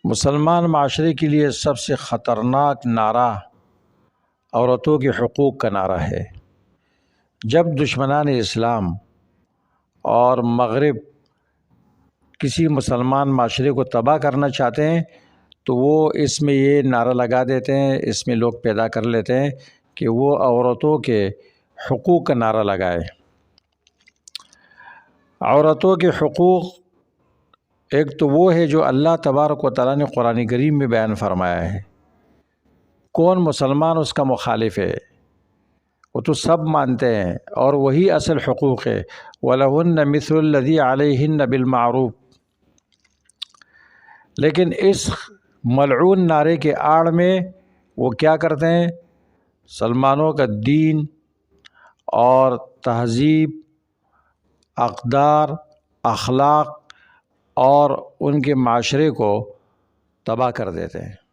مسلمان معاشرے کے لیے سب سے خطرناک نعرہ عورتوں کے حقوق کا نعرہ ہے۔ جب دشمنان اسلام اور مغرب کسی مسلمان معاشرے کو تباہ کرنا چاہتے ہیں تو وہ اس میں یہ نعرہ لگا دیتے ہیں، اس میں لوگ پیدا کر لیتے ہیں کہ وہ عورتوں کے حقوق کا نعرہ لگائے۔ عورتوں کے حقوق ایک تو وہ ہے جو اللہ تبارک و تعالیٰ نے قرآن کریم میں بیان فرمایا ہے۔ کون مسلمان اس کا مخالف ہے؟ وہ تو سب مانتے ہیں، اور وہی اصل حقوق ہے۔ وَلَهُنَّ مِثْلُ الَّذِي عَلَيْهِنَّ بِالْمَعْرُوفِ۔ لیکن اس ملعون نعرے کے آڑ میں وہ کیا کرتے ہیں؟ مسلمانوں کا دین اور تہذیب، اقدار، اخلاق اور ان کے معاشرے کو تباہ کر دیتے ہیں۔